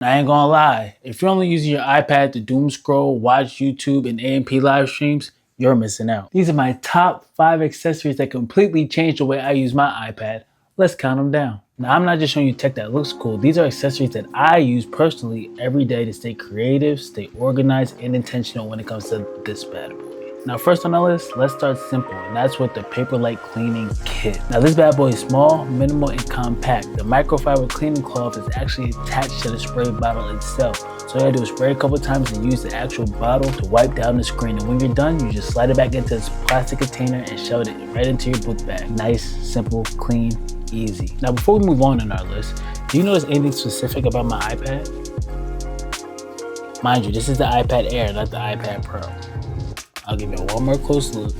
I ain't gonna lie, if you're only using your iPad to doom scroll, watch YouTube and AMP live streams, you're missing out. These are my top 5 accessories that completely changed the way I use my iPad. Let's count them down. Now, I'm not just showing you tech that looks cool. These are accessories that I use personally every day to stay creative, stay organized, and intentional when it comes to this bad boy. Now, first on the list, let's start simple, and that's with the Paperlike Cleaning Kit. Now, this bad boy is small, minimal, and compact. The microfiber cleaning cloth is actually attached to the spray bottle itself. So all you gotta do is spray a couple times and use the actual bottle to wipe down the screen. And when you're done, you just slide it back into this plastic container and shove it right into your book bag. Nice, simple, clean, easy. Now, before we move on in our list, do you notice anything specific about my iPad? Mind you, this is the iPad Air, not the iPad Pro. I'll give you one more close look.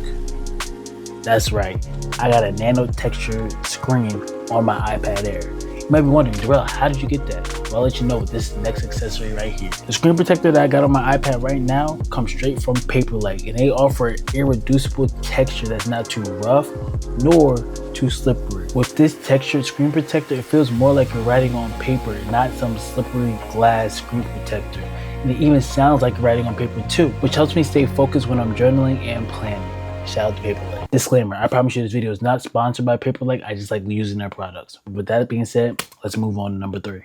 That's right, I got a nano textured screen on my iPad Air. You might be wondering, Darrell, how did you get that? Well, I'll let you know with this next accessory right here. The screen protector that I got on my iPad right now comes straight from Paperlike, and they offer an irreducible texture that's not too rough nor too slippery. With this textured screen protector, it feels more like you're writing on paper, not some slippery glass screen protector. And it even sounds like writing on paper too, which helps me stay focused when I'm journaling and planning. Shout out to Paperlike. Disclaimer, I promise you this video is not sponsored by Paperlike, I just like using their products. With that being said, let's move on to number 3.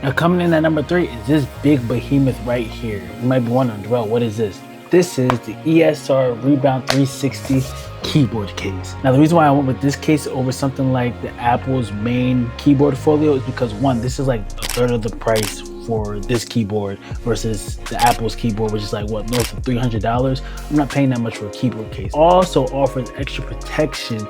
Now coming in at number 3 is this big behemoth right here. You might be wondering, well, what is this? This is the ESR Rebound 360 keyboard case. Now the reason why I went with this case over something like the Apple's main keyboard folio is because one, this is like a third of the price for this keyboard versus the Apple's keyboard, which is like what, north of $300. I'm not paying that much for a keyboard case. Also offers extra protection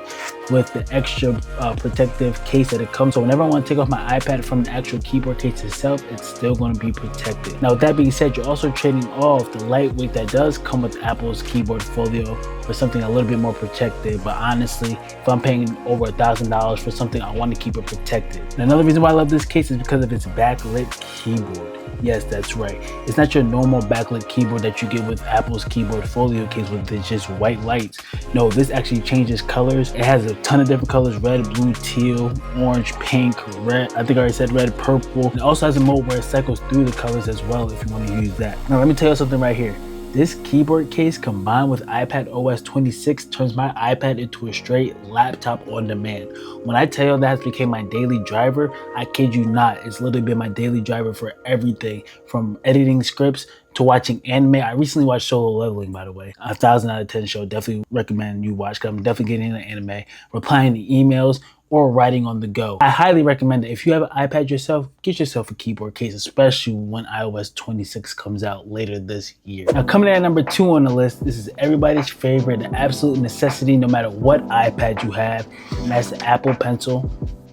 with the extra protective case that it comes. So whenever I want to take off my iPad from the actual keyboard case itself, it's still going to be protected. Now with that being said, you're also trading off the lightweight that does come with Apple's keyboard folio for something a little bit more protected. But honestly, if I'm paying over $1,000 for something, I want to keep it protected. And another reason why I love this case is because of its backlit keyboard. Yes, that's right. It's not your normal backlit keyboard that you get with Apple's keyboard folio case with just white lights. No, this actually changes colors. It has a ton of different colors: red, blue, teal, orange, pink, red. I think I already said red, purple. It also has a mode where it cycles through the colors as well if you want to use that. Now let me tell you something right here. This keyboard case combined with iPad OS 26 turns my iPad into a straight laptop on demand. When I tell you that has become my daily driver, I kid you not, it's literally been my daily driver for everything from editing scripts to watching anime. I recently watched Solo Leveling, by the way. 1,000 out of 10 show. Definitely recommend you watch, because I'm definitely getting into anime, replying to emails, or writing on the go. I highly recommend it. If you have an iPad yourself, get yourself a keyboard case, especially when iOS 26 comes out later this year. Now coming in at number 2 on the list, this is everybody's favorite, the absolute necessity no matter what iPad you have, and that's the Apple Pencil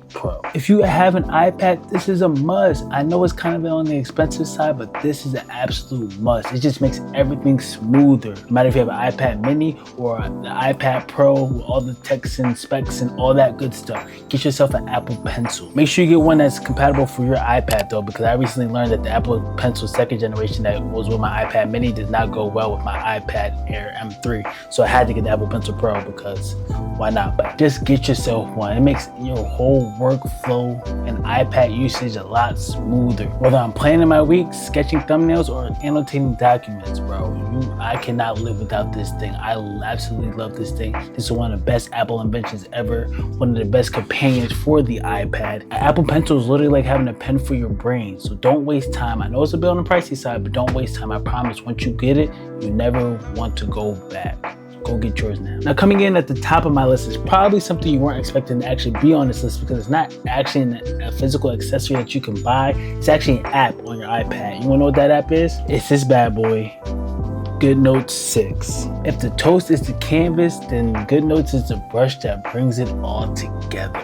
Pro. If you have an iPad, this is a must. I know it's kind of on the expensive side, but this is an absolute must. It just makes everything smoother. No matter if you have an iPad mini or the iPad Pro with all the text and specs and all that good stuff, get yourself an Apple Pencil. Make sure you get one that's compatible for your iPad though, because I recently learned that the Apple Pencil 2nd generation that was with my iPad mini does not go well with my iPad Air M3. So I had to get the Apple Pencil Pro because why not? But just get yourself one. It makes your whole workflow and iPad usage a lot smoother. Whether I'm planning my week, sketching thumbnails, or annotating documents, bro, I cannot live without this thing. I absolutely love this thing. This is one of the best Apple inventions ever, one of the best companions for the iPad. An Apple Pencil is literally like having a pen for your brain, so don't waste time. I know it's a bit on the pricey side, but don't waste time. I promise, once you get it, you never want to go back. Go get yours now. Now coming in at the top of my list is probably something you weren't expecting to actually be on this list, because it's not actually a physical accessory that you can buy. It's actually an app on your iPad. You wanna know what that app is? It's this bad boy, GoodNotes 6. If the toast is the canvas, then GoodNotes is the brush that brings it all together.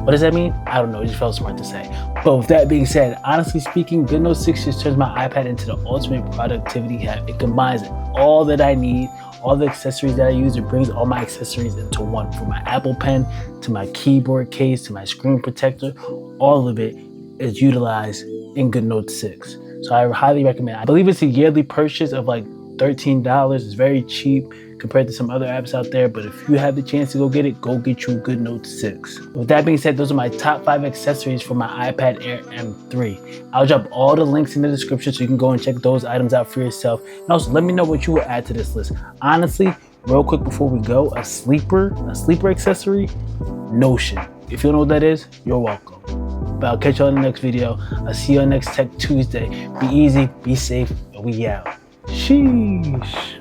What does that mean? I don't know, it just felt smart to say. But with that being said, honestly speaking, GoodNotes 6 just turns my iPad into the ultimate productivity app. It combines all that I need, all the accessories that I use. It brings all my accessories into one, from my Apple Pen to my keyboard case to my screen protector. All of it is utilized in GoodNotes 6. So I highly recommend it. I believe it's a yearly purchase of like $13. It's very cheap compared to some other apps out there, but if you have the chance to go get it, go get you a good Note 6. With that being said, those are my top 5 accessories for my iPad Air M3. I'll drop all the links in the description so you can go and check those items out for yourself. And also let me know what you would add to this list. Honestly, real quick before we go, a sleeper accessory, Notion. If you don't know what that is, you're welcome. But I'll catch you on the next video. I'll see you on next Tech Tuesday. Be easy, be safe, and we out. Sheesh.